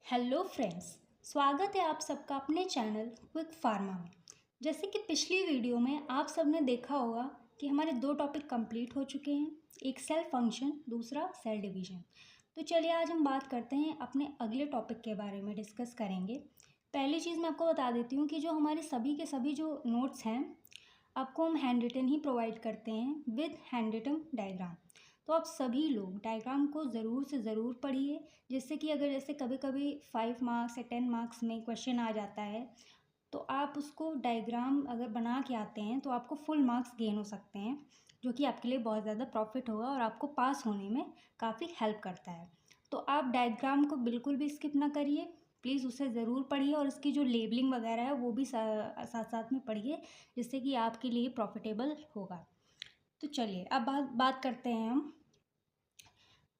Hello friends, स्वागत है आप सबका अपने चैनल क्विक फार्मा में। जैसे कि पिछली वीडियो में आप सबने देखा होगा कि हमारे दो टॉपिक कंप्लीट हो चुके हैं, एक सेल फंक्शन, दूसरा सेल डिवीजन। तो चलिए आज हम बात करते हैं अपने अगले टॉपिक के बारे में डिस्कस करेंगे। पहली चीज़ मैं आपको बता देती हूँ कि जो हमारे सभी के सभी जो नोट्स हैं आपको हम हैंड रिटन ही प्रोवाइड करते हैं विद हैंड रिटन डायग्राम। तो आप सभी लोग डायग्राम को ज़रूर से ज़रूर पढ़िए, जिससे कि अगर जैसे कभी कभी 5 मार्क्स या 10 मार्क्स में क्वेश्चन आ जाता है तो आप उसको डायग्राम अगर बना के आते हैं तो आपको फुल मार्क्स गेन हो सकते हैं, जो कि आपके लिए बहुत ज़्यादा प्रॉफिट होगा और आपको पास होने में काफ़ी हेल्प करता है। तो आप डायग्राम को बिल्कुल भी स्किप ना करिए, प्लीज़ उसे ज़रूर पढ़िए और इसकी जो लेबलिंग वगैरह है वो भी साथ साथ में पढ़िए, जिससे कि आपके लिए प्रॉफिटेबल होगा। तो चलिए अब बात करते हैं हम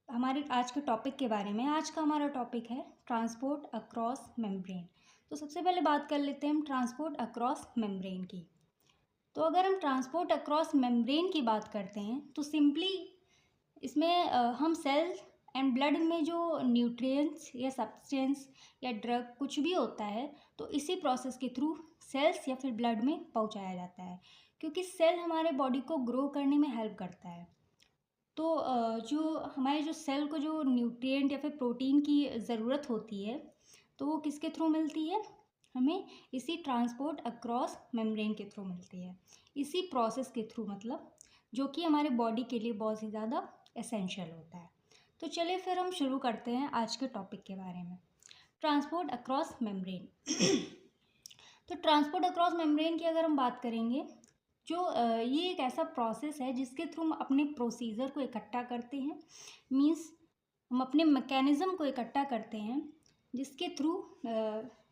हमारे आज के टॉपिक के बारे में। आज का हमारा टॉपिक है ट्रांसपोर्ट अक्रॉस मेम्ब्रेन। तो सबसे पहले बात कर लेते हैं हम ट्रांसपोर्ट अक्रॉस मेम्ब्रेन की। तो अगर हम ट्रांसपोर्ट अक्रॉस मेम्ब्रेन की बात करते हैं तो सिंपली इसमें हम सेल एंड ब्लड में जो न्यूट्रिएंट्स या सब्सटेंस या ड्रग कुछ भी होता है तो इसी प्रोसेस के थ्रू सेल्स या फिर ब्लड में पहुंचाया जाता है, क्योंकि सेल हमारे बॉडी को ग्रो करने में हेल्प करता है। तो जो हमारे जो सेल को जो न्यूट्रिएंट या फिर प्रोटीन की ज़रूरत होती है तो वो किसके थ्रू मिलती है, हमें इसी ट्रांसपोर्ट अक्रॉस मेम्ब्रेन के थ्रू मिलती है, इसी प्रोसेस के थ्रू, मतलब जो कि हमारे बॉडी के लिए बहुत ही ज़्यादा एसेंशियल होता है। तो चलिए फिर हम शुरू करते हैं आज के टॉपिक के बारे में, ट्रांसपोर्ट अक्रॉस मेम्ब्रेन। तो ट्रांसपोर्ट अक्रॉस मेम्ब्रेन की अगर हम बात करेंगे, जो ये एक ऐसा प्रोसेस है जिसके थ्रू हम अपने प्रोसीजर को इकट्ठा करते हैं, मींस हम अपने मैकेनिज़्म को इकट्ठा करते हैं, जिसके थ्रू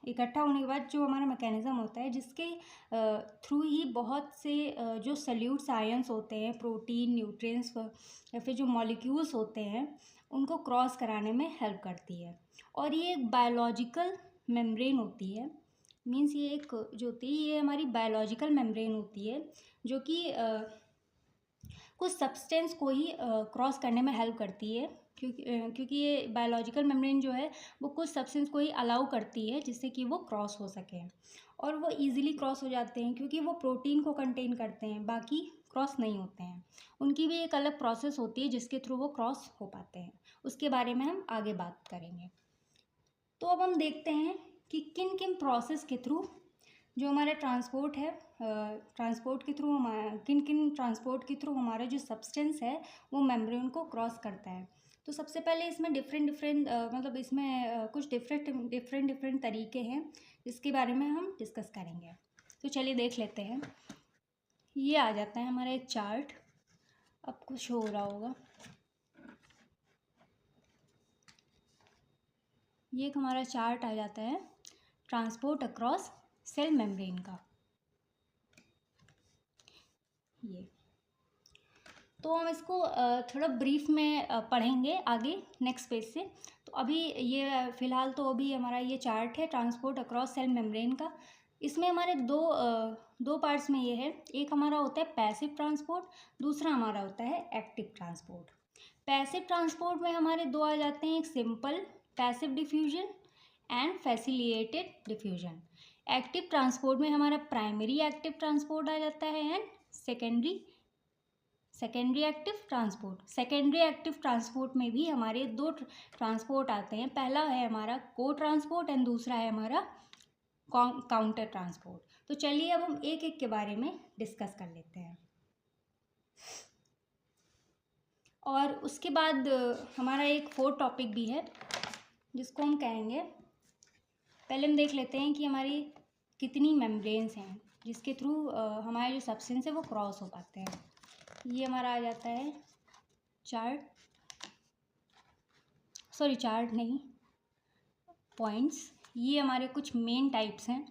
इकट्ठा होने के बाद जो हमारा मैकेनिज़्म होता है जिसके थ्रू ही बहुत से जो सल्यूट्स आयंस होते हैं, प्रोटीन, न्यूट्रिएंट्स या फिर जो मॉलिक्यूल्स होते हैं उनको क्रॉस कराने में हेल्प करती है। और ये एक बायोलॉजिकल मेम्ब्रेन होती है, मीन्स ये एक जो होती है ये हमारी बायोलॉजिकल मेम्ब्रेन होती है, जो कि कुछ सब्सटेंस को ही क्रॉस करने में हेल्प करती है, क्योंकि ये बायोलॉजिकल मेम्ब्रेन जो है वो कुछ सब्सटेंस को ही अलाउ करती है जिससे कि वो क्रॉस हो सके, और वो इजीली क्रॉस हो जाते हैं क्योंकि वो प्रोटीन को कंटेन करते हैं, बाकी क्रॉस नहीं होते हैं। उनकी भी एक अलग प्रोसेस होती है जिसके थ्रू वो क्रॉस हो पाते हैं, उसके बारे में हम आगे बात करेंगे। तो अब हम देखते हैं कि किन किन प्रोसेस के थ्रू जो हमारा ट्रांसपोर्ट है, ट्रांसपोर्ट के थ्रू किन किन ट्रांसपोर्ट के थ्रू हमारा जो सब्सटेंस है वो मेम्ब्रेन को क्रॉस करता है। तो सबसे पहले इसमें डिफरेंट मतलब इसमें कुछ डिफरेंट तरीके हैं जिसके बारे में हम डिस्कस करेंगे। तो चलिए देख लेते हैं। ये आ जाता है हमारा एक चार्ट, अब कुछ हो रहा होगा, ये एक हमारा चार्ट आ जाता है ट्रांसपोर्ट अक्रॉस सेल मेम्ब्रेन का। ये तो हम इसको थोड़ा ब्रीफ में पढ़ेंगे आगे नेक्स्ट पेज से। तो अभी ये फ़िलहाल तो अभी हमारा ये चार्ट है ट्रांसपोर्ट अक्रॉस सेल मेम्ब्रेन का। इसमें हमारे दो पार्ट्स में ये है, एक हमारा होता है पैसिव ट्रांसपोर्ट, दूसरा हमारा होता है एक्टिव ट्रांसपोर्ट। पैसिव ट्रांसपोर्ट में हमारे दो आ जाते हैं, एक simple passive diffusion and facilitated diffusion. Active transport में हमारा प्राइमरी एक्टिव ट्रांसपोर्ट आ जाता है and secondary active transport. Secondary active transport में भी हमारे दो ट्रांसपोर्ट आते हैं, पहला है हमारा को ट्रांसपोर्ट एंड दूसरा है हमारा काउंटर ट्रांसपोर्ट। तो चलिए अब हम एक एक के बारे में डिस्कस कर लेते हैं। और उसके बाद हमारा एक फोर्थ टॉपिक भी है जिसको हम कहेंगे, पहले हम देख लेते हैं कि हमारी कितनी मेम्ब्रेन्स हैं जिसके थ्रू हमारे जो सब्सटेंस है वो क्रॉस हो पाते हैं। ये हमारा आ जाता है चार्ट नहीं, पॉइंट्स। ये हमारे कुछ मेन टाइप्स हैं।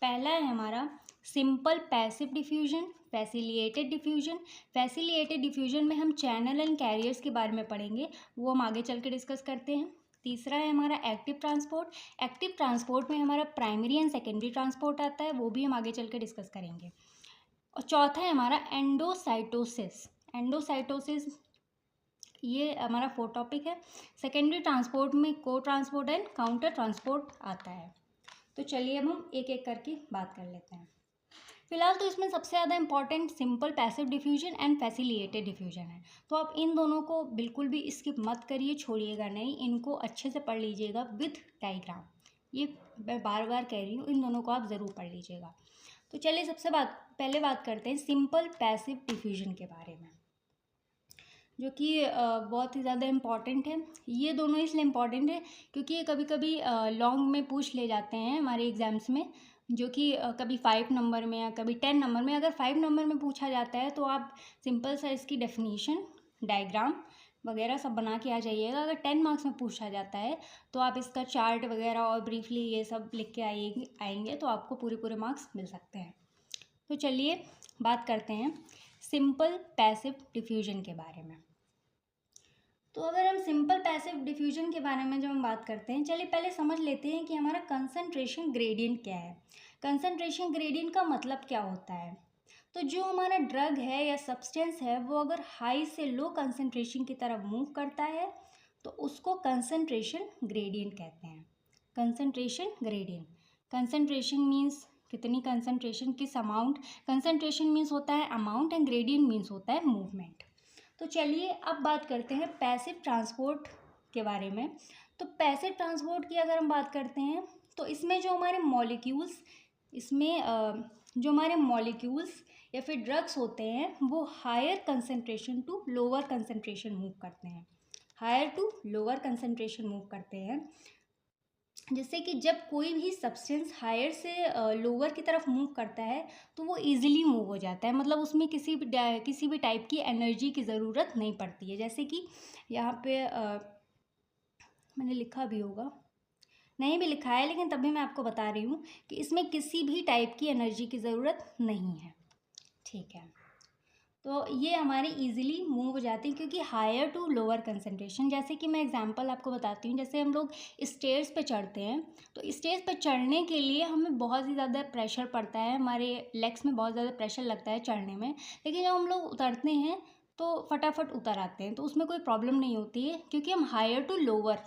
पहला है हमारा simple passive diffusion, facilitated diffusion. Facilitated diffusion में हम चैनल एंड कैरियर्स के बारे में पढ़ेंगे, वो हम आगे चल के डिस्कस करते हैं। तीसरा है हमारा एक्टिव ट्रांसपोर्ट। एक्टिव ट्रांसपोर्ट में हमारा प्राइमरी एंड सेकेंडरी ट्रांसपोर्ट आता है, वो भी हम आगे चल के डिस्कस करेंगे। और चौथा है हमारा एंडोसाइटोसिस। एंडोसाइटोसिस ये हमारा 4 टॉपिक है। सेकेंडरी ट्रांसपोर्ट में को ट्रांसपोर्ट एंड काउंटर ट्रांसपोर्ट आता है। तो चलिए अब हम एक एक करके बात कर लेते हैं। फिलहाल तो इसमें सबसे ज़्यादा important simple passive diffusion and facilitated diffusion है। तो आप इन दोनों को बिल्कुल भी स्किप मत करिए, छोड़िएगा नहीं, इनको अच्छे से पढ़ लीजिएगा विद डायग्राम। ये मैं बार बार कह रही हूँ, इन दोनों को आप ज़रूर पढ़ लीजिएगा। तो चलिए सबसे पहले बात करते हैं सिंपल पैसिव डिफ्यूजन के बारे में, जो कि बहुत ही ज़्यादा इम्पॉर्टेंट है। ये दोनों इसलिए इम्पॉर्टेंट है क्योंकि ये कभी कभी लॉन्ग में पूछ ले जाते हैं हमारे एग्ज़ाम्स में, जो कि कभी 5 नंबर में या कभी 10 नंबर में। अगर 5 नंबर में पूछा जाता है तो आप सिंपल सा इसकी डेफिनीशन, डायग्राम वगैरह सब बना के आ जाइएगा। अगर 10 मार्क्स में पूछा जाता है तो आप इसका चार्ट वगैरह और ब्रीफली ये सब लिख के आएंगे तो आपको पूरे मार्क्स मिल सकते हैं। तो चलिए बात करते हैं सिंपल पैसिव डिफ्यूजन के बारे में। तो अगर हम सिंपल पैसिव डिफ्यूजन के बारे में जब हम बात करते हैं, चलिए पहले समझ लेते हैं कि हमारा कंसंट्रेशन ग्रेडियंट क्या है। कंसंट्रेशन ग्रेडियंट का मतलब क्या होता है? तो जो हमारा ड्रग है या सब्सटेंस है वो अगर हाई से लो कंसंट्रेशन की तरफ मूव करता है तो उसको कंसंट्रेशन ग्रेडियंट कहते हैं। कंसंट्रेशन ग्रेडियंट, कंसंट्रेशन मीन्स कितनी कंसंट्रेशन, किस अमाउंट। कंसंट्रेशन मीन्स होता है अमाउंट एंड ग्रेडियंट मीन्स होता है मूवमेंट। तो चलिए अब बात करते हैं पैसिव ट्रांसपोर्ट के बारे में। तो पैसिव ट्रांसपोर्ट की अगर हम बात करते हैं तो इसमें जो हमारे मॉलिक्यूल्स, या फिर ड्रग्स होते हैं वो higher concentration to lower concentration move करते हैं, higher to lower concentration move करते हैं। जैसे कि जब कोई भी सब्सटेंस हायर से लोअर की तरफ मूव करता है तो वो इजीली मूव हो जाता है, मतलब उसमें किसी भी टाइप की एनर्जी की ज़रूरत नहीं पड़ती है। जैसे कि यहाँ पे मैंने लिखा भी होगा, नहीं भी लिखा है लेकिन तभी मैं आपको बता रही हूँ कि इसमें किसी भी टाइप की एनर्जी की ज़रूरत नहीं है, ठीक है। तो ये हमारे इजीली मूव हो जाती है क्योंकि हायर टू लोअर कंसंट्रेशन। जैसे कि मैं एग्जांपल आपको बताती हूँ, जैसे हम लोग स्टेयर्स पे चढ़ते हैं तो स्टेयर्स पे चढ़ने के लिए हमें बहुत ही ज़्यादा प्रेशर पड़ता है, हमारे लेग्स में बहुत ज़्यादा प्रेशर लगता है चढ़ने में। लेकिन जब हम लोग उतरते हैं तो फटाफट उतर आते हैं, तो उसमें कोई प्रॉब्लम नहीं होती है क्योंकि हम हायर टू लोअर,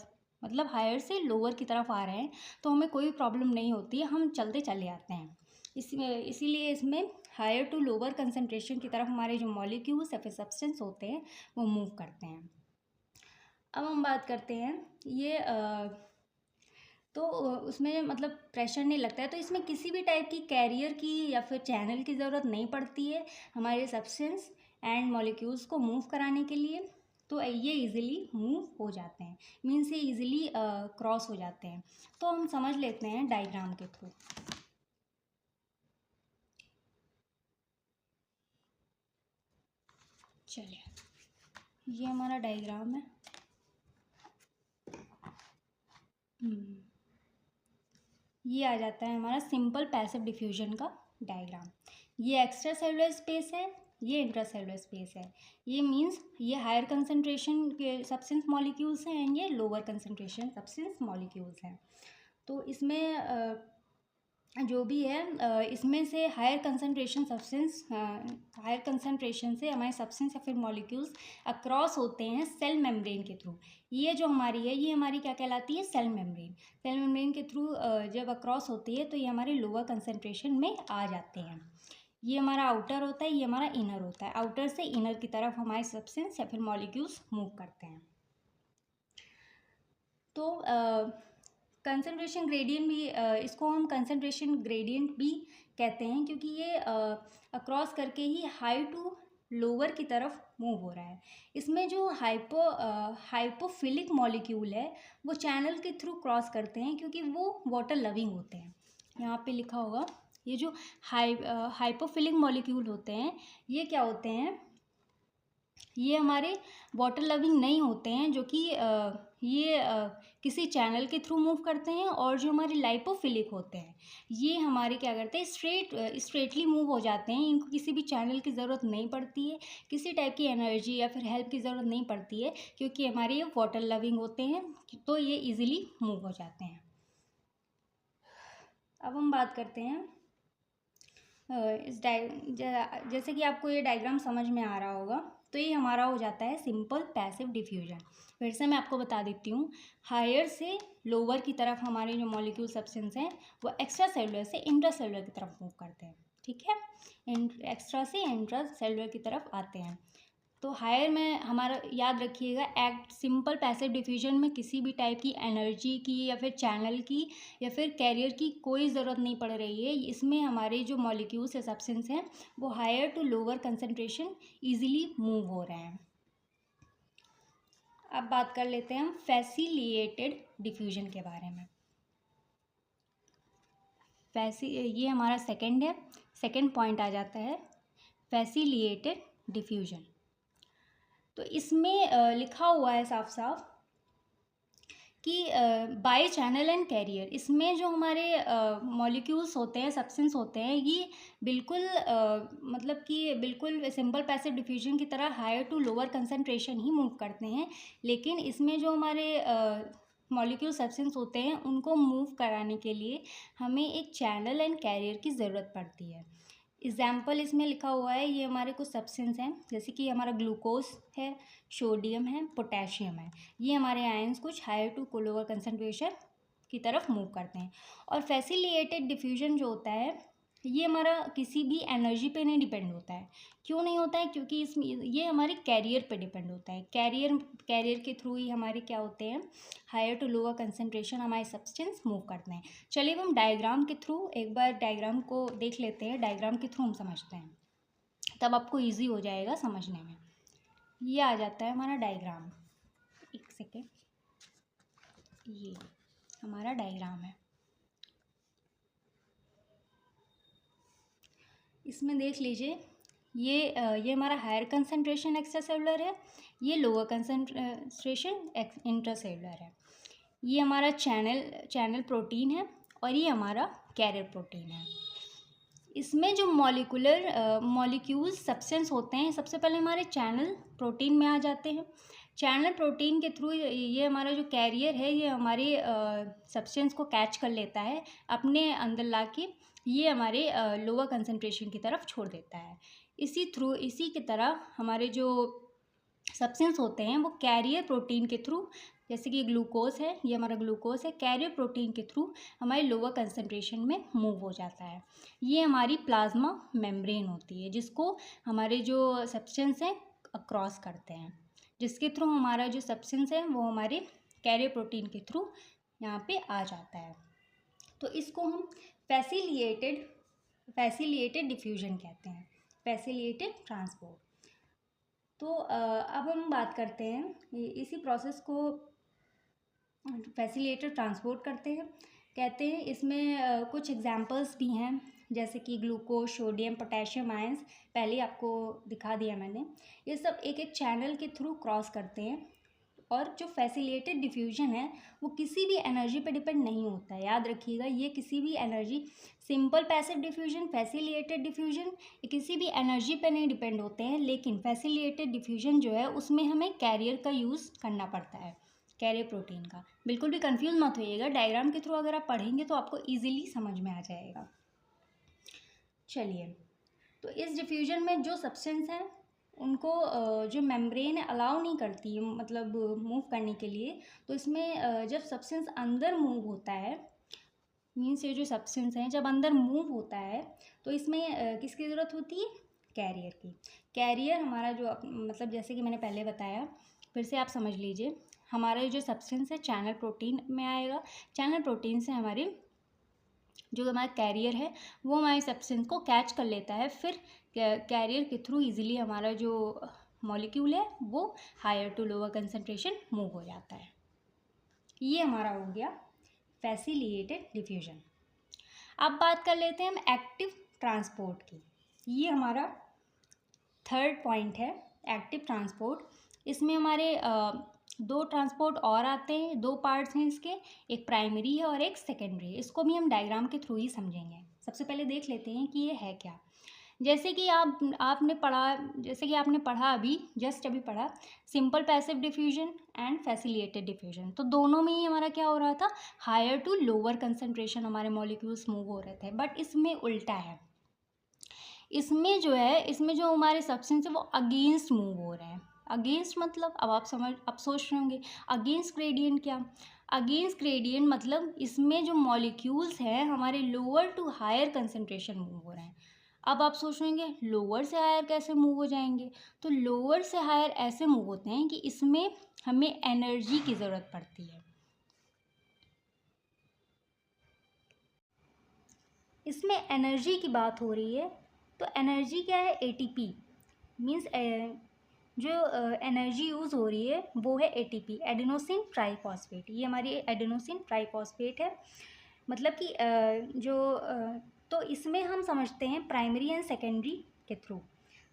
मतलब हायर से लोअर की तरफ आ रहे हैं तो हमें कोई प्रॉब्लम नहीं होती है, हम चलते चले आते हैं। इसीलिए इसमें हायर टू लोअर कंसंट्रेशन की तरफ हमारे जो मॉलिक्यूल्स या फिर सब्सटेंस होते हैं वो मूव करते हैं। अब हम बात करते हैं ये तो उसमें मतलब प्रेशर नहीं लगता है, तो इसमें किसी भी टाइप की कैरियर की या फिर चैनल की ज़रूरत नहीं पड़ती है हमारे सब्सटेंस एंड मॉलिक्यूल्स को मूव कराने के लिए। तो ये इजीली मूव हो जाते हैं, मीन्स ये इजीली क्रॉस हो जाते हैं। तो हम समझ लेते हैं डायग्राम के थ्रू। चलिए ये हमारा डायग्राम है। ये आ जाता है हमारा सिंपल पैसिव डिफ्यूजन का डायग्राम। ये एक्स्ट्रा सेलुलर स्पेस है, ये इंट्रा सेलुलर स्पेस है। ये मींस ये हायर कंसंट्रेशन के सब्सटेंस मॉलिक्यूल्स हैं एंड ये लोअर कंसंट्रेशन सब्सटेंस मॉलिक्यूल्स हैं। तो इसमें जो भी है इसमें से हायर कंसंट्रेशन से हमारे सब्सटेंस या फिर मॉलिक्यूल्स अक्रॉस होते हैं सेल मेम्ब्रेन के थ्रू। ये जो हमारी है ये हमारी क्या कहलाती है, सेल मेम्ब्रेन। सेल मेम्ब्रेन के थ्रू जब अक्रॉस होती है तो ये हमारे लोअर कंसंट्रेशन में आ जाते हैं। ये हमारा आउटर होता है, ये हमारा इनर होता है। आउटर से इनर की तरफ हमारे सब्सटेंस या फिर मॉलिक्यूल्स मूव करते हैं। तो कंसंट्रेशन ग्रेडियंट भी इसको हम कंसंट्रेशन ग्रेडियंट भी कहते हैं क्योंकि ये अक्रॉस करके ही हाई टू लोअर की तरफ मूव हो रहा है। इसमें जो हाइपोफिलिक मॉलिक्यूल है वो चैनल के थ्रू क्रॉस करते हैं क्योंकि वो वाटर लविंग होते हैं। यहाँ पे लिखा होगा, ये जो हाइपोफिलिक मॉलिक्यूल होते हैं ये क्या होते हैं, ये हमारे वाटर लविंग नहीं होते हैं, जो कि ये किसी चैनल के थ्रू मूव करते हैं। और जो हमारे लाइपोफिलिक होते हैं ये हमारे क्या करते हैं, स्ट्रेटली मूव हो जाते हैं। इनको किसी भी चैनल की ज़रूरत नहीं पड़ती है, किसी टाइप की एनर्जी या फिर हेल्प की ज़रूरत नहीं पड़ती है क्योंकि हमारे ये वाटर लविंग होते हैं, तो ये इजीली मूव हो जाते हैं। अब हम बात करते हैं जैसे कि आपको ये डायग्राम समझ में आ रहा होगा तो ये हमारा हो जाता है सिंपल पैसिव डिफ्यूजन। फिर से मैं आपको बता देती हूँ, हायर से लोअर की तरफ हमारे जो मॉलिक्यूल सब्सटेंस हैं वो एक्स्ट्रा सेलुलर से इंट्रा सेलुलर की तरफ मूव करते हैं, ठीक है, एक्स्ट्रा से इंट्रा सेलुलर की तरफ आते हैं। तो हायर में हमारा याद रखिएगा, एक्ट सिंपल पैसिव डिफ्यूजन में किसी भी टाइप की एनर्जी की या फिर चैनल की या फिर कैरियर की कोई ज़रूरत नहीं पड़ रही है। इसमें हमारे जो मॉलिक्यूल्स या सब्सटेंस हैं वो higher to lower concentration easily move हो रहे हैं। अब बात कर लेते हैं हम फैसिलिटेटेड डिफ्यूजन के बारे में। ये हमारा सेकंड पॉइंट आ जाता है फैसिलिटेटेड डिफ्यूजन। तो इसमें लिखा हुआ है साफ साफ कि बाय चैनल एंड कैरियर, इसमें जो हमारे मॉलिक्यूल्स होते हैं, सब्सटेंस होते हैं, ये बिल्कुल मतलब कि बिल्कुल सिंपल पैसिव डिफ्यूजन की तरह हायर टू लोअर कंसंट्रेशन ही मूव करते हैं, लेकिन इसमें जो हमारे मॉलिक्यूल सब्सटेंस होते हैं उनको मूव कराने के लिए हमें एक चैनल एंड कैरियर की ज़रूरत पड़ती है। एग्जाम्पल इसमें लिखा हुआ है, ये हमारे कुछ सब्सटेंस हैं, जैसे कि हमारा ग्लूकोज है, सोडियम है, पोटेशियम है। ये हमारे आयंस कुछ हायर टू लोअर कंसंट्रेशन की तरफ मूव करते हैं। और फैसिलिटेटेड डिफ्यूजन जो होता है ये हमारा किसी भी एनर्जी पे नहीं डिपेंड होता है। क्यों नहीं होता है? क्योंकि इसमें ये हमारे कैरियर पे डिपेंड होता है। कैरियर के थ्रू ही हमारे क्या होते हैं, हायर टू लोअर कंसंट्रेशन हमारे सब्सटेंस मूव करते हैं। चलिए हम डायग्राम के थ्रू एक बार डायग्राम को देख लेते हैं, डायग्राम के थ्रू हम समझते हैं, तब आपको ईजी हो जाएगा समझने में। ये आ जाता है हमारा डायग्राम, एक सेकेंड, ये हमारा डायग्राम है। इसमें देख लीजिए, ये हमारा हायर कंसंट्रेशन एक्स्ट्रा सेलुलर है, ये लोअर कंसंट्रेशन इंट्रा सेलुलर है। ये हमारा चैनल प्रोटीन है और ये हमारा कैरियर प्रोटीन है। इसमें जो मॉलिक्यूल्स सब्सटेंस होते हैं, सबसे पहले हमारे चैनल प्रोटीन में आ जाते हैं। चैनल प्रोटीन के थ्रू ये हमारा जो कैरियर है ये हमारे सब्सटेंस को कैच कर लेता है, अपने अंदर ला के ये हमारे लोअर कंसंट्रेशन की तरफ छोड़ देता है। इसी की तरह हमारे जो सब्सटेंस होते हैं वो कैरियर प्रोटीन के थ्रू, जैसे कि ग्लूकोज है, ये हमारा ग्लूकोज है, कैरियर प्रोटीन के थ्रू हमारे लोअर कंसंट्रेशन में मूव हो जाता है। ये हमारी प्लाज्मा मेम्ब्रेन होती है, जिसको हमारे जो सब्सटेंस हैं क्रॉस करते हैं, जिसके थ्रू हमारा जो सब्सटेंस है वो हमारे कैरियर प्रोटीन के थ्रू यहाँ पे आ जाता है। तो इसको हम फैसिलिटेटेड डिफ्यूजन कहते हैं, फैसिलिटेटेड ट्रांसपोर्ट। तो अब हम बात करते हैं इसी प्रोसेस को फैसिलिटेटेड ट्रांसपोर्ट कहते हैं। इसमें कुछ एग्जांपल्स भी हैं, जैसे कि ग्लूकोज, सोडियम, पोटेशियम आयंस, पहले आपको दिखा दिया मैंने। ये सब एक एक चैनल के थ्रू क्रॉस करते हैं। और जो फैसिलिटेटेड डिफ्यूजन है वो किसी भी एनर्जी पे डिपेंड नहीं होता है, याद रखिएगा। ये किसी भी energy, simple passive diffusion, facilitated diffusion, ये किसी भी एनर्जी पे नहीं डिपेंड होते हैं। लेकिन फैसिलिटेटेड डिफ्यूजन जो है उसमें हमें कैरियर का यूज़ करना पड़ता है, कैरियर प्रोटीन का। बिल्कुल भी कंफ्यूज मत होइएगा, डायग्राम के थ्रू अगर आप पढ़ेंगे तो आपको ईजिली समझ में आ जाएगा। चलिए, तो इस डिफ्यूजन में जो सब्सटेंस हैं उनको जो मेम्ब्रेन अलाउ नहीं करती है, मतलब मूव करने के लिए। तो इसमें जब सब्सटेंस अंदर मूव होता है, मीन्स ये जो सब्सटेंस हैं जब अंदर मूव होता है तो इसमें किसकी ज़रूरत होती है, कैरियर की। कैरियर हमारा जो मतलब जैसे कि मैंने पहले बताया, फिर से आप समझ लीजिए, हमारा जो सब्सटेंस है चैनल प्रोटीन में आएगा। चैनल प्रोटीन से हमारे जो हमारा कैरियर है वो हमारे सब्सटेंस को कैच कर लेता है, फिर कैरियर के थ्रू इजीली हमारा जो मॉलिक्यूल है वो higher to lower concentration move हो जाता है। ये हमारा हो गया फैसिलिटेटेड डिफ्यूजन। अब बात कर लेते हैं हम एक्टिव ट्रांसपोर्ट की। ये हमारा थर्ड पॉइंट है, एक्टिव ट्रांसपोर्ट। इसमें हमारे दो ट्रांसपोर्ट और आते हैं, दो पार्ट्स हैं इसके, एक प्राइमरी है और एक सेकेंडरी है। इसको भी हम डायग्राम के थ्रू ही समझेंगे। सबसे पहले देख लेते हैं कि ये है क्या। जैसे कि आपने पढ़ा अभी simple passive diffusion and facilitated diffusion. तो दोनों में ही हमारा क्या हो रहा था, हायर टू लोअर कंसंट्रेशन हमारे मॉलिक्यूल्स मूव हो रहे थे। बट इसमें उल्टा है, इसमें जो है, इसमें जो हमारे सब्सटेंस है वो अगेंस्ट मूव हो रहे हैं। अगेंस्ट मतलब अब आप सोच रहे होंगे अगेंस्ट ग्रेडियंट क्या? अगेंस्ट ग्रेडियंट मतलब इसमें जो मॉलिक्यूल्स हैं हमारे lower to higher concentration move हो रहे हैं। अब आप सोच रहे होंगे लोअर से हायर कैसे मूव हो जाएंगे? तो लोअर से हायर ऐसे मूव होते हैं कि इसमें हमें एनर्जी की ज़रूरत पड़ती है। इसमें एनर्जी की बात हो रही है, तो एनर्जी क्या है? एटीपी मीन्स जो एनर्जी यूज़ हो रही है वो है एटीपी, एडेनोसिन ट्राइफॉस्फेट। ये हमारी एडेनोसिन ट्राइफॉस्फेट है। मतलब कि तो इसमें हम समझते हैं प्राइमरी एंड सेकेंडरी के थ्रू।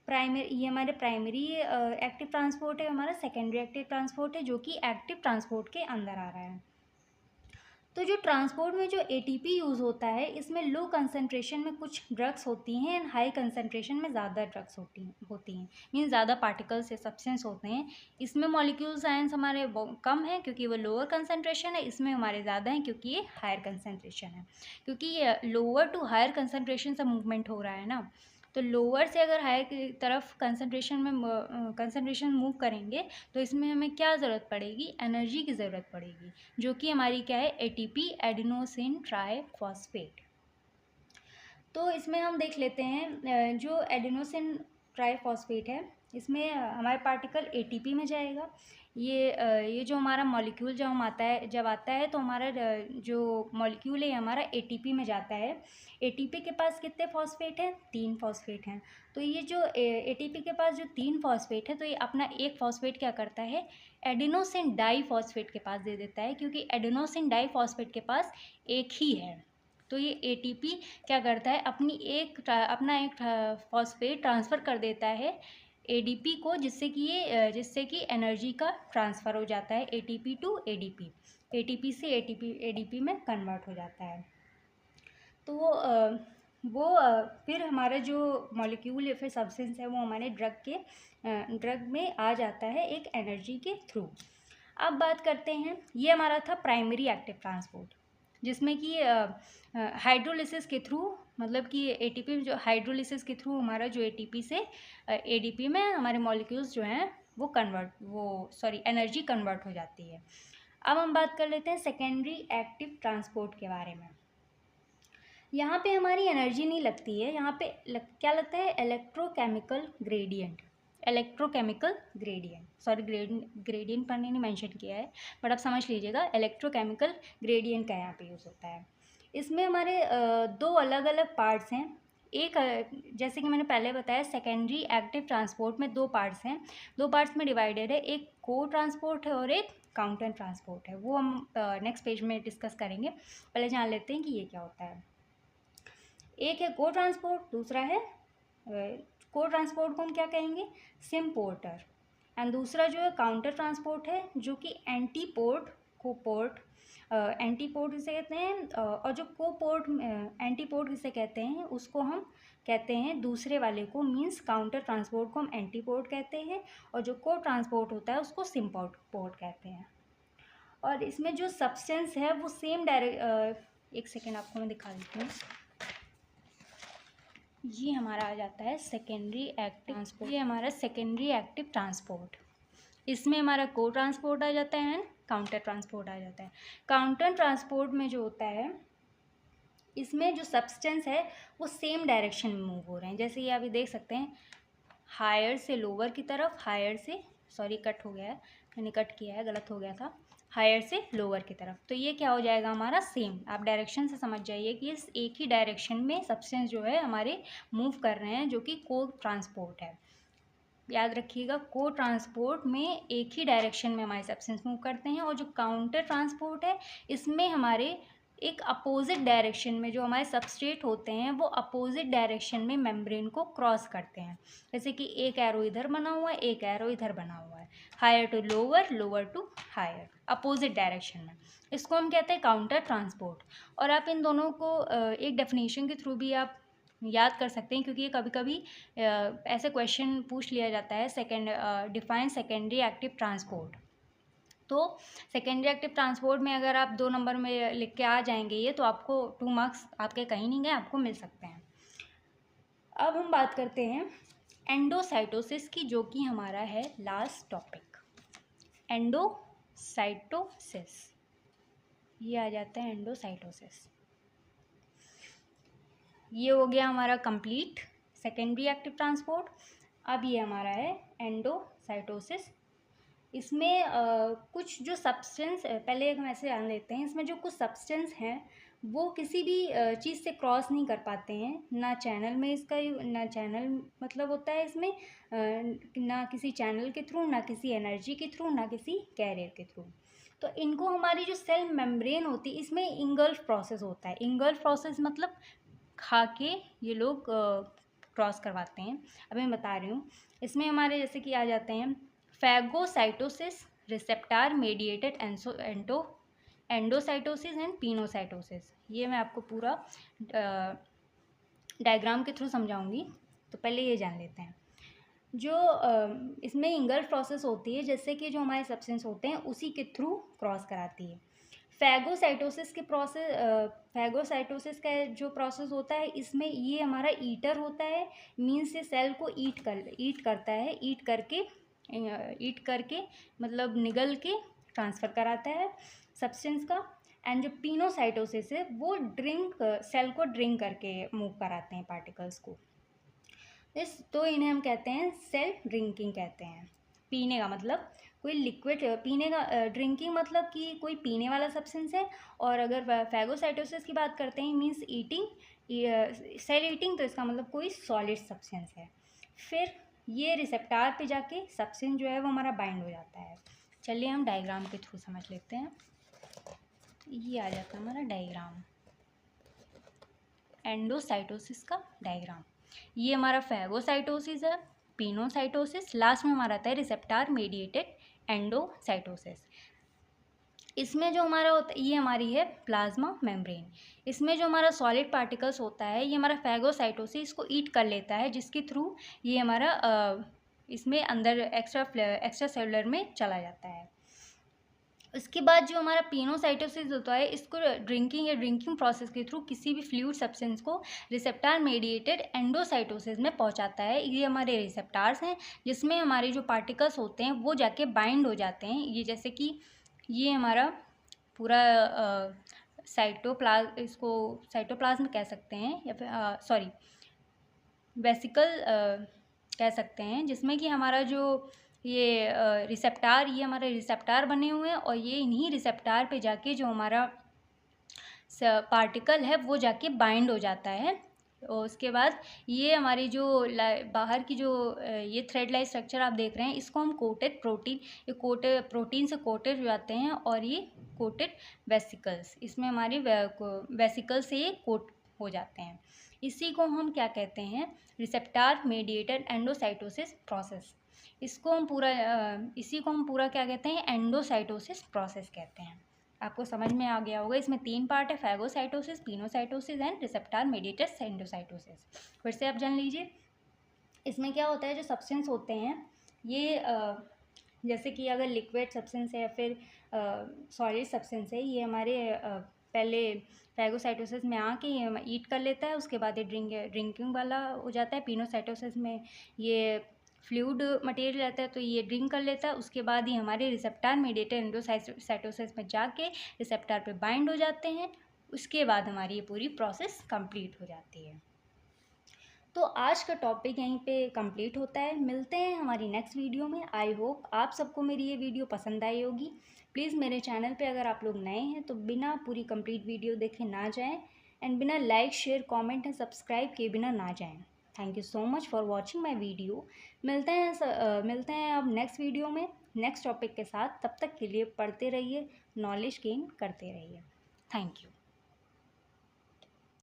प्राइमरी, ये हमारे प्राइमरी एक्टिव ट्रांसपोर्ट है, हमारा सेकेंडरी एक्टिव ट्रांसपोर्ट है जो कि एक्टिव ट्रांसपोर्ट के अंदर आ रहा है। तो जो ट्रांसपोर्ट में जो एटीपी यूज़ होता है, इसमें लो कंसंट्रेशन में कुछ ड्रग्स होती हैं एंड हाई कंसंट्रेशन में ज़्यादा ड्रग्स होती हैं मीन्स ज़्यादा पार्टिकल्स या सब्सटेंस होते हैं। इसमें मॉलिक्यूल साइंस हमारे कम है क्योंकि वो लोअर कंसंट्रेशन है, इसमें हमारे ज़्यादा हैं क्योंकि ये हायर कंसंट्रेशन है। क्योंकि ये लोअर टू हायर कंसंट्रेशन से मूवमेंट हो रहा है ना, तो लोअर से अगर हाई की तरफ कंसंट्रेशन मूव करेंगे तो इसमें हमें क्या ज़रूरत पड़ेगी? एनर्जी की ज़रूरत पड़ेगी, जो कि हमारी क्या है? ATP, adenosine triphosphate. तो इसमें हम देख लेते हैं जो एडेनोसिन ट्राइफॉस्फेट है, इसमें हमारे पार्टिकल एटीपी में जाएगा। ये जो हमारा मॉलिक्यूल जब आता है तो हमारा जो मॉलिक्यूल है हमारा एटीपी में जाता है। एटीपी के पास कितने फॉस्फेट हैं? 3 फॉस्फेट हैं। तो ये जो एटीपी के पास जो 3 फॉस्फेट है, तो ये अपना एक फॉस्फेट क्या करता है? एडेनोसिन डाइफॉस्फेट के पास दे देता है, क्योंकि एडेनोसिन डाइफॉस्फेट के पास एक ही है। तो ये एटीपी क्या करता है? अपना एक फॉस्फेट ट्रांसफ़र कर देता है एडीपी को, जिससे कि एनर्जी का ट्रांसफ़र हो जाता है एटीपी टू एडीपी, एटीपी से एडीपी में कन्वर्ट हो जाता है। तो वो फिर हमारा जो मॉलिक्यूल या फिर सब्सटेंस है वो हमारे ड्रग में आ जाता है एक एनर्जी के थ्रू। अब बात करते हैं, ये हमारा था प्राइमरी एक्टिव ट्रांसपोर्ट, जिसमें कि हाइड्रोलिसिस के थ्रू, मतलब कि एटीपी जो हाइड्रोलिसिस के थ्रू हमारा जो एटीपी से एडीपी में हमारे मॉलिक्यूल्स जो हैं वो एनर्जी कन्वर्ट हो जाती है। अब हम बात कर लेते हैं सेकेंडरी एक्टिव ट्रांसपोर्ट के बारे में। यहाँ पे हमारी एनर्जी नहीं लगती है, यहाँ पे क्या लगता है? Electrochemical gradient. ग्रेडियंट पर नहीं मेंशन किया है, बट आप समझ लीजिएगा इलेक्ट्रोकेमिकल ग्रेडियंट का यहाँ पे यूज़ होता है। इसमें हमारे दो अलग अलग पार्ट्स हैं। एक जैसे कि मैंने पहले बताया, सेकेंडरी एक्टिव ट्रांसपोर्ट में 2 पार्ट्स हैं, 2 पार्ट्स में डिवाइडेड है। एक को ट्रांसपोर्ट है और एक काउंटर ट्रांसपोर्ट है, वो हम नेक्स्ट पेज में डिस्कस करेंगे। पहले जान लेते हैं कि ये क्या होता है। एक है को ट्रांसपोर्ट, दूसरा है को ट्रांसपोर्ट को हम क्या कहेंगे? सिम्पोर्टर। एंड दूसरा जो है काउंटर ट्रांसपोर्ट है, जो कि एंटीपोर्ट किसे कहते हैं, और जो एंटीपोर्ट किसे कहते हैं, उसको हम कहते हैं दूसरे वाले को, मीन्स काउंटर ट्रांसपोर्ट को हम एंटीपोर्ट कहते हैं, और जो को ट्रांसपोर्ट होता है उसको सिम्पोर्ट कहते हैं। और इसमें जो सब्सटेंस है वो एक सेकेंड आपको मैं दिखा देती हूँ। ये हमारा आ जाता है सेकेंडरी एक्टिव ट्रांसपोर्ट। ये हमारा सेकेंडरी एक्टिव ट्रांसपोर्ट, इसमें हमारा को ट्रांसपोर्ट आ जाता है एंड काउंटर ट्रांसपोर्ट आ जाता है। काउंटर ट्रांसपोर्ट में जो होता है, इसमें जो सब्सटेंस है वो सेम डायरेक्शन में मूव हो रहे हैं। जैसे ये अभी देख सकते हैं, हायर से लोअर की तरफ, कट हो गया है, मैंने कट किया है, गलत हो गया था, हायर से लोअर की तरफ। तो ये क्या हो जाएगा हमारा? सेम। आप डायरेक्शन से समझ जाइए कि इस एक ही डायरेक्शन में सब्सटेंस जो है हमारे मूव कर रहे हैं, जो कि को ट्रांसपोर्ट है। याद रखिएगा, को ट्रांसपोर्ट में एक ही डायरेक्शन में हमारे सब्सटेंस मूव करते हैं, और जो काउंटर ट्रांसपोर्ट है इसमें हमारे एक अपोजिट डायरेक्शन में जो हमारे सबस्ट्रेट होते हैं वो अपोजिट डायरेक्शन में मेम्ब्रेन को क्रॉस करते हैं। जैसे कि एक एरो इधर बना हुआ है, एक एरो इधर बना हुआ है, higher to lower, lower to higher, opposite direction में। इसको हम कहते हैं काउंटर ट्रांसपोर्ट। और आप इन दोनों को एक डेफिनेशन के थ्रू भी आप याद कर सकते हैं, क्योंकि ये कभी कभी ऐसे क्वेश्चन पूछ लिया जाता है। Define secondary active transport. तो सेकेंडरी एक्टिव ट्रांसपोर्ट में अगर आप 2 नंबर में लिख के आ जाएंगे ये, तो आपको 2 मार्क्स आपके कहीं नहीं गए, आपको मिल सकते हैं। अब हम बात करते हैं एंडोसाइटोसिस की, जो कि हमारा है लास्ट टॉपिक। एंडोसाइटोसिस, ये आ जाता है एंडोसाइटोसिस। ये हो गया हमारा कंप्लीट सेकेंडरी एक्टिव ट्रांसपोर्ट। अब ये हमारा है एंडोसाइटोसिस। इसमें कुछ जो सब्सटेंस, पहले हम ऐसे जान लेते हैं, इसमें जो कुछ सब्सटेंस हैं वो किसी भी चीज़ से क्रॉस नहीं कर पाते हैं, ना चैनल में इसका, ना चैनल मतलब होता है इसमें ना किसी चैनल के थ्रू, ना किसी एनर्जी के थ्रू, ना किसी कैरियर के थ्रू। तो इनको हमारी जो सेल मेम्ब्रेन होती है, इसमें इंगल्फ प्रोसेस होता है। इंगल्फ प्रोसेस मतलब खा के ये लोग क्रॉस करवाते हैं। अब मैं बता रही हूँ, इसमें हमारे जैसे कि आ जाते हैं phagocytosis, receptor mediated endocytosis and pinocytosis. ये मैं आपको पूरा डायग्राम के थ्रू समझाऊंगी। तो पहले ये जान लेते हैं, जो इसमें इंगल्फ प्रोसेस होती है, जैसे कि जो हमारे सब्सटेंस होते हैं उसी के थ्रू क्रॉस कराती है। फैगोसाइटोसिस का जो प्रोसेस होता है, इसमें ये हमारा ईटर होता है, मीन्स से सेल को ईट करता है, ईट करके मतलब निगल के ट्रांसफ़र कराता है सब्सटेंस का। एंड जो पिनोसाइटोसिस है वो सेल को ड्रिंक करके मूव कराते हैं पार्टिकल्स को। तो इन्हें हम कहते हैं सेल ड्रिंकिंग कहते हैं। पीने का मतलब कोई लिक्विड, पीने का ड्रिंकिंग मतलब कि कोई पीने वाला सब्सटेंस है। और अगर फैगोसाइटोसिस की बात करते हैं, मीन्स सेल ईटिंग, तो इसका मतलब कोई सॉलिड सब्सटेंस है। फिर ये रिसेप्टार पे जाके सब्सटेंस जो है वो हमारा बाइंड हो जाता है। चलिए हम डायग्राम के थ्रू समझ लेते हैं। ये आ जाता है हमारा डायग्राम, एंडोसाइटोसिस का डायग्राम। ये हमारा फैगोसाइटोसिस है, पिनोसाइटोसिस, लास्ट में हमारा आता है रिसेप्टार मेडिएटेड एंडोसाइटोसिस। इसमें जो हमारा होता है, ये हमारी है प्लाज्मा मेम्ब्रेन। इसमें जो हमारा सॉलिड पार्टिकल्स होता है, ये हमारा फैगोसाइटोसिस को ईट कर लेता है, जिसके थ्रू ये हमारा इसमें अंदर एक्स्ट्रा सेलुलर में चला जाता है। इसके बाद जो हमारा पिनोसाइटोसिस होता है, इसको ड्रिंकिंग प्रोसेस के थ्रू किसी भी फ्लूइड सब्सटेंस को रिसेप्टार मेडिएटेड एंडोसाइटोसिस में पहुंचाता है। ये हमारे रिसेप्टार्स हैं, जिसमें हमारे जो पार्टिकल्स होते हैं वो जाके बाइंड हो जाते हैं। ये जैसे कि ये हमारा पूरा इसको साइटोप्लाज्म कह सकते हैं, या फिर वेसिकल कह सकते हैं, जिसमें कि हमारा जो ये हमारे रिसेप्टार बने हुए हैं, और ये इन्हीं रिसेप्टार पे जाके जो हमारा पार्टिकल है वो जाके बाइंड हो जाता है। और उसके बाद ये हमारी जो बाहर की जो ये थ्रेड लाइक स्ट्रक्चर आप देख रहे हैं, इसको हम कोटेड प्रोटीन से कोटेड हो जाते हैं, और ये कोटेड वेसिकल्स, इसमें हमारी वेसिकल से ये कोट हो जाते हैं। इसी को हम क्या कहते हैं, रिसेप्टार मेडिएटेड एंडोसाइटोसिस प्रोसेस। इसी को हम पूरा क्या कहते हैं, एंडोसाइटोसिस प्रोसेस कहते हैं। आपको समझ में आ गया होगा। इसमें 3 पार्ट है, phagocytosis, pinocytosis and receptor mediated endocytosis. फिर से आप जान लीजिए, इसमें क्या होता है, जो सब्सटेंस होते हैं ये जैसे कि अगर लिक्विड सब्सटेंस है या फिर सॉलिड सब्सटेंस है, ये हमारे पहले फैगोसाइटोसिस में आके ये ईट कर लेता है, उसके बाद ये ड्रिंकिंग वाला हो जाता है। पिनोसाइटोसिस में ये फ्लूइड मटेरियल रहता है, तो ये ड्रिंक कर लेता है। उसके बाद ये हमारे रिसेप्टार मेडिएटेड एंडोसाइटोसिस में जाके रिसेप्टार पे बाइंड हो जाते हैं। उसके बाद हमारी ये पूरी प्रोसेस कंप्लीट हो जाती है। तो आज का टॉपिक यहीं पे कंप्लीट होता है। मिलते हैं हमारी नेक्स्ट वीडियो में। आई होप आप सबको मेरी ये वीडियो पसंद आई होगी। प्लीज़ मेरे चैनल पे अगर आप लोग नए हैं तो बिना पूरी कंप्लीट वीडियो देखे ना जाएं, एंड बिना like share comment and subscribe किए बिना ना जाएं। Thank you so much for watching my video. मिलते हैं अब नेक्स्ट वीडियो में नेक्स्ट टॉपिक के साथ। तब तक के लिए पढ़ते रहिए, नॉलेज गेन करते रहिए। Thank you.